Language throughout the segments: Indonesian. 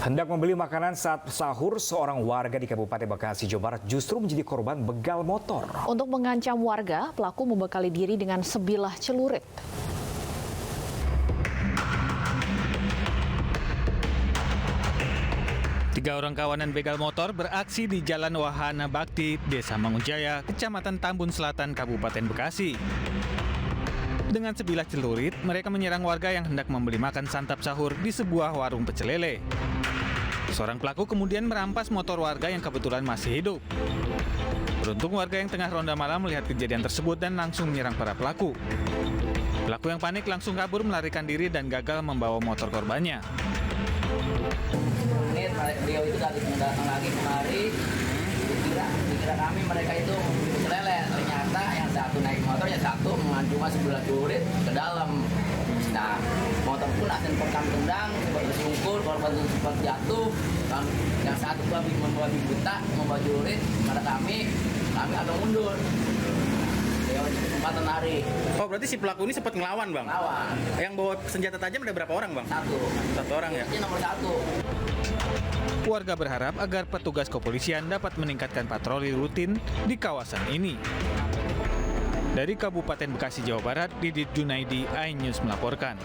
Hendak membeli makanan saat sahur, seorang warga di Kabupaten Bekasi, Jawa Barat justru menjadi korban begal motor. Untuk mengancam warga, pelaku membekali diri dengan sebilah celurit. Tiga orang kawanan begal motor beraksi di Jalan Wahana Bakti, Desa Mangunjaya, Kecamatan Tambun Selatan, Kabupaten Bekasi. Dengan sebilah celurit, mereka menyerang warga yang hendak membeli makan santap sahur di sebuah warung pecel lele. Seorang pelaku kemudian merampas motor warga yang kebetulan masih hidup. Beruntung warga yang tengah ronda malam melihat kejadian tersebut dan langsung menyerang para pelaku. Pelaku yang panik langsung kabur melarikan diri dan gagal membawa motor korbannya. Beliau itu datang lagi kemari, dikira kami mereka itu pecel lele. Ternyata yang satu naik motor, yang satu cuma sebelah celurit ke dalam. Nah, motor pun akan tendang, bersungkur, korban sempat jatuh. Yang satu membabi buta, membawa celurit, pada kami agak mundur. Beliau kesempatan lari. Oh, berarti si pelaku ini sempat ngelawan, Bang? Lawan. Yang bawa senjata tajam ada berapa orang, Bang? Satu orang ya? Ini nomor satu. Warga berharap agar petugas kepolisian dapat meningkatkan patroli rutin di kawasan ini. Dari Kabupaten Bekasi, Jawa Barat, Didit Junaidi, iNews melaporkan.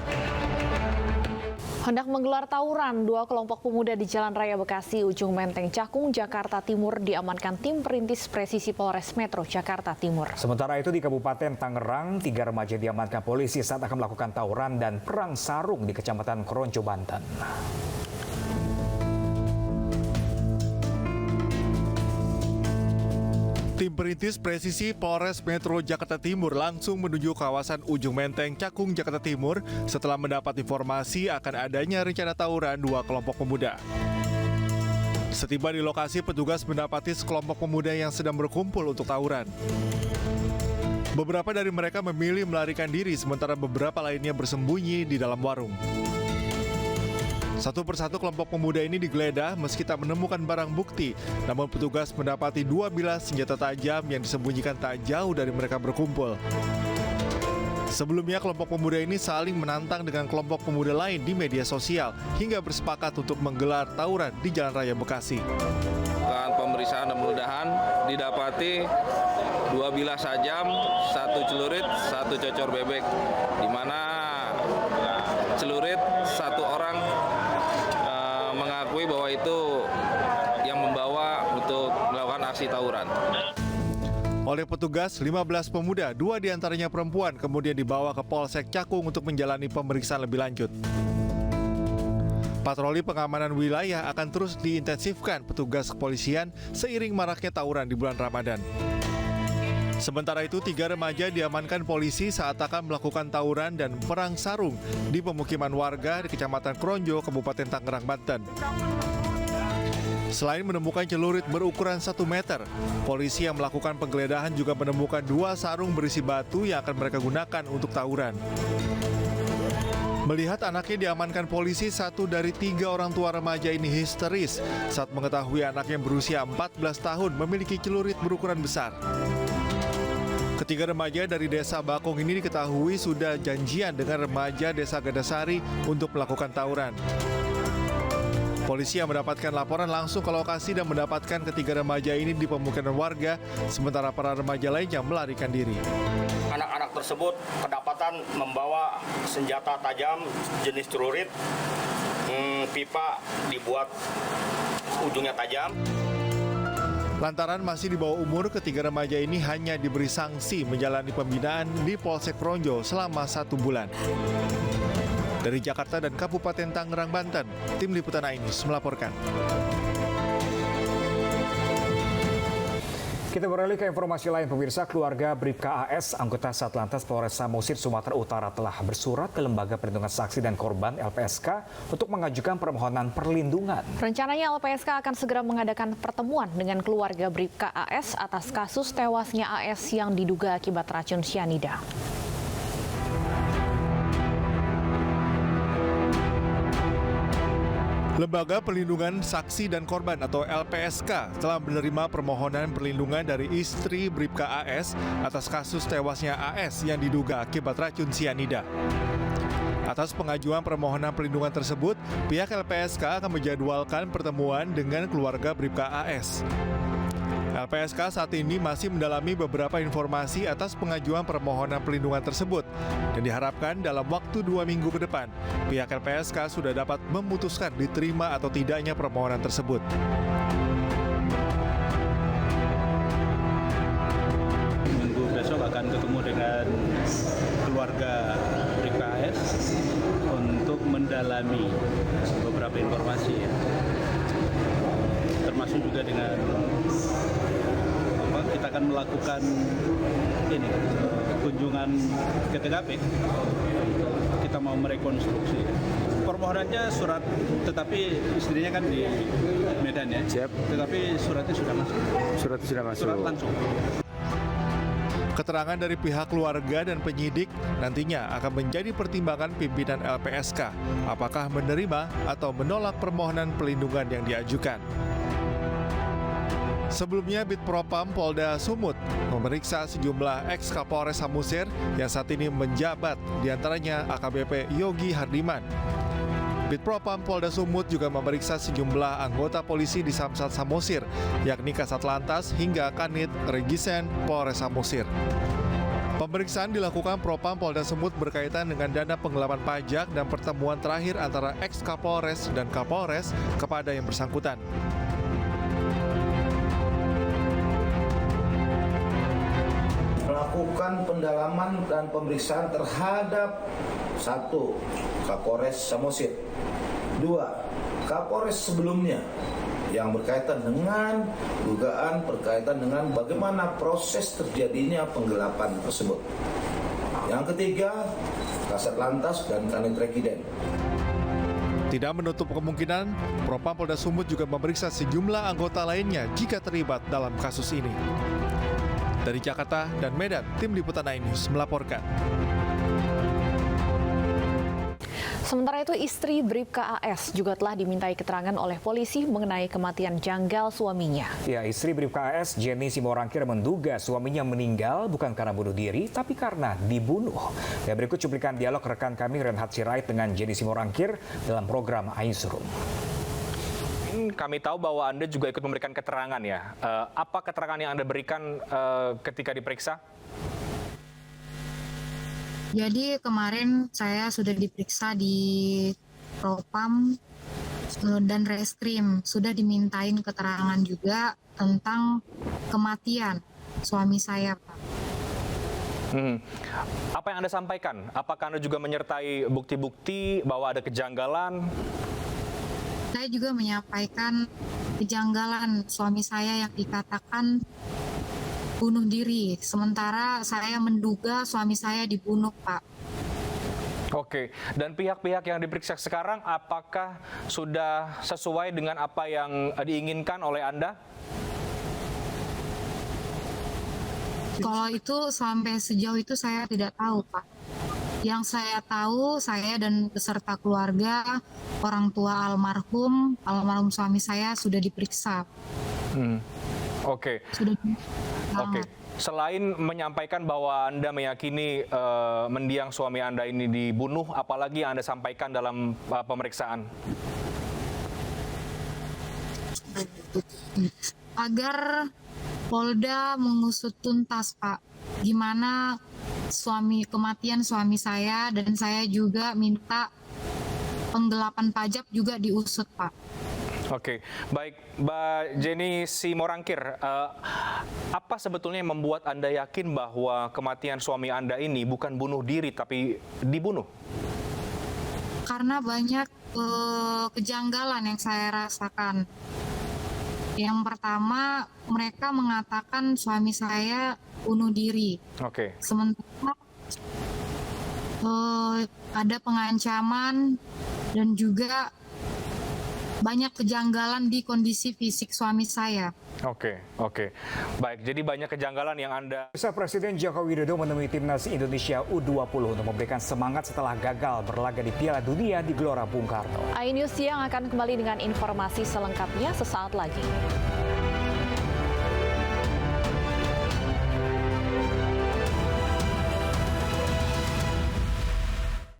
Hendak menggelar tawuran, dua kelompok pemuda di Jalan Raya Bekasi, Ujung Menteng, Cakung, Jakarta Timur diamankan tim perintis presisi Polres Metro Jakarta Timur. Sementara itu di Kabupaten Tangerang, 3 remaja diamankan polisi saat akan melakukan tawuran dan perang sarung di Kecamatan Kronco, Banten. Tim perintis presisi Polres Metro Jakarta Timur langsung menuju kawasan Ujung Menteng, Cakung, Jakarta Timur setelah mendapat informasi akan adanya rencana tawuran dua kelompok pemuda. Setiba di lokasi, petugas mendapati sekelompok pemuda yang sedang berkumpul untuk tawuran. Beberapa dari mereka memilih melarikan diri, sementara beberapa lainnya bersembunyi di dalam warung. Satu persatu kelompok pemuda ini digeledah meski tak menemukan barang bukti, namun petugas mendapati 2 bilah senjata tajam yang disembunyikan tak jauh dari mereka berkumpul. Sebelumnya, kelompok pemuda ini saling menantang dengan kelompok pemuda lain di media sosial hingga bersepakat untuk menggelar tawuran di Jalan Raya Bekasi. Dengan pemeriksaan dan penggeledahan didapati 2 bilah sajam, 1 celurit, 1 cocor bebek, di mana celurit 1 orang mengakui bahwa itu yang membawa untuk melakukan aksi tawuran. Oleh petugas, 15 pemuda, 2 diantaranya perempuan, kemudian dibawa ke Polsek Cakung untuk menjalani pemeriksaan lebih lanjut. Patroli pengamanan wilayah akan terus diintensifkan petugas kepolisian seiring maraknya tawuran di bulan Ramadan. Sementara itu, 3 remaja diamankan polisi saat akan melakukan tawuran dan perang sarung di pemukiman warga di Kecamatan Kronjo, Kabupaten Tangerang, Banten. Selain menemukan celurit berukuran 1 meter, polisi yang melakukan penggeledahan juga menemukan 2 sarung berisi batu yang akan mereka gunakan untuk tawuran. Melihat anaknya diamankan polisi, 1 dari 3 orang tua remaja ini histeris saat mengetahui anaknya berusia 14 tahun memiliki celurit berukuran besar. Ketiga remaja dari Desa Bakung ini diketahui sudah janjian dengan remaja Desa Gadasari untuk melakukan tawuran. Polisi yang mendapatkan laporan langsung ke lokasi dan mendapatkan ketiga remaja ini di pemukiman warga, sementara para remaja lainnya melarikan diri. Anak-anak tersebut kedapatan membawa senjata tajam jenis celurit, pipa dibuat ujungnya tajam. Lantaran masih di bawah umur, ketiga remaja ini hanya diberi sanksi menjalani pembinaan di Polsek Kronjo selama 1 bulan. Dari Jakarta dan Kabupaten Tangerang, Banten, Tim Liputan iNews melaporkan. Kita beralih ke informasi lain, pemirsa. Keluarga Bribka AS, anggota Satlantas Polres Samosir, Sumatera Utara telah bersurat ke Lembaga Perlindungan Saksi dan Korban (LPSK) untuk mengajukan permohonan perlindungan. Rencananya LPSK akan segera mengadakan pertemuan dengan keluarga Bribka AS atas kasus tewasnya AS yang diduga akibat racun cyanida. Lembaga Perlindungan Saksi dan Korban atau LPSK telah menerima permohonan perlindungan dari istri Bribka AS atas kasus tewasnya AS yang diduga akibat racun cyanida. Atas pengajuan permohonan perlindungan tersebut, pihak LPSK akan menjadwalkan pertemuan dengan keluarga Bribka AS. LPSK saat ini masih mendalami beberapa informasi atas pengajuan permohonan perlindungan tersebut dan diharapkan dalam waktu 2 minggu ke depan, pihak LPSK sudah dapat memutuskan diterima atau tidaknya permohonan tersebut. Minggu besok akan ketemu dengan keluarga Bribka AS untuk mendalami beberapa informasi, termasuk juga dengan kita akan melakukan kunjungan ke TKP. Kita mau merekonstruksi. Permohonannya surat, tetapi istrinya kan di Medan ya. Siap. Tetapi suratnya sudah masuk. Surat langsung. Keterangan dari pihak keluarga dan penyidik nantinya akan menjadi pertimbangan pimpinan LPSK apakah menerima atau menolak permohonan perlindungan yang diajukan. Sebelumnya, Bitpropam Polda Sumut memeriksa sejumlah ex-Kapolres Samosir yang saat ini menjabat, diantaranya AKBP Yogi Hardiman. Bitpropam Polda Sumut juga memeriksa sejumlah anggota polisi di Samsat Samosir, yakni Kasat Lantas hingga Kanit Regisen Polres Samosir. Pemeriksaan dilakukan Propam Polda Sumut berkaitan dengan dana penggelapan pajak dan pertemuan terakhir antara ex-Kapolres dan Kapolres kepada yang bersangkutan. Melakukan pendalaman dan pemeriksaan terhadap 1. Kapolres Samosir, 2. Kapolres sebelumnya yang berkaitan dengan dugaan berkaitan dengan bagaimana proses terjadinya penggelapan tersebut. Yang ketiga, Kasat Lantas dan Kanit Regiden. Tidak menutup kemungkinan, Propam Polda Sumut juga memeriksa sejumlah anggota lainnya jika terlibat dalam kasus ini. Dari Jakarta dan Medan, Tim Liputan iNews melaporkan. Sementara itu, istri Bribka AS juga telah dimintai keterangan oleh polisi mengenai kematian janggal suaminya. Ya, istri Bribka AS, Jenny Simorangkir, menduga suaminya meninggal bukan karena bunuh diri, tapi karena dibunuh. Ya, berikut cuplikan dialog rekan kami Renhat Sirait dengan Jenny Simorangkir dalam program iNewsroom. Kami tahu bahwa Anda juga ikut memberikan keterangan ya. Apa keterangan yang Anda berikan ketika diperiksa? Jadi kemarin saya sudah diperiksa di Propam dan Reskrim. Sudah dimintain keterangan juga tentang kematian suami saya, Pak. Apa yang Anda sampaikan? Apakah Anda juga menyertai bukti-bukti bahwa ada kejanggalan? Saya juga menyampaikan kejanggalan suami saya yang dikatakan bunuh diri. Sementara saya menduga suami saya dibunuh, Pak. Oke, dan pihak-pihak yang diperiksa sekarang apakah sudah sesuai dengan apa yang diinginkan oleh Anda? Kalau itu sampai sejauh itu saya tidak tahu, Pak. Yang saya tahu, saya dan beserta keluarga, orang tua almarhum suami saya sudah diperiksa. Oke. Oke. Selain menyampaikan bahwa Anda meyakini mendiang suami Anda ini dibunuh, apalagi yang Anda sampaikan dalam pemeriksaan? Agar Polda mengusut tuntas, Pak, gimana kematian suami saya, dan saya juga minta penggelapan pajak juga diusut, Pak. Oke, baik, Mbak Jenny Simorangkir, apa sebetulnya yang membuat Anda yakin bahwa kematian suami Anda ini bukan bunuh diri tapi dibunuh? Karena banyak kejanggalan yang saya rasakan. Yang pertama, mereka mengatakan suami saya bunuh diri. Oke. Sementara ada pengancaman dan juga banyak kejanggalan di kondisi fisik suami saya. Oke. Baik, jadi banyak kejanggalan yang Anda... Presiden Joko Widodo menemui timnas Indonesia U20 untuk memberikan semangat setelah gagal berlaga di Piala Dunia di Gelora Bung Karno. iNews Siang akan kembali dengan informasi selengkapnya sesaat lagi.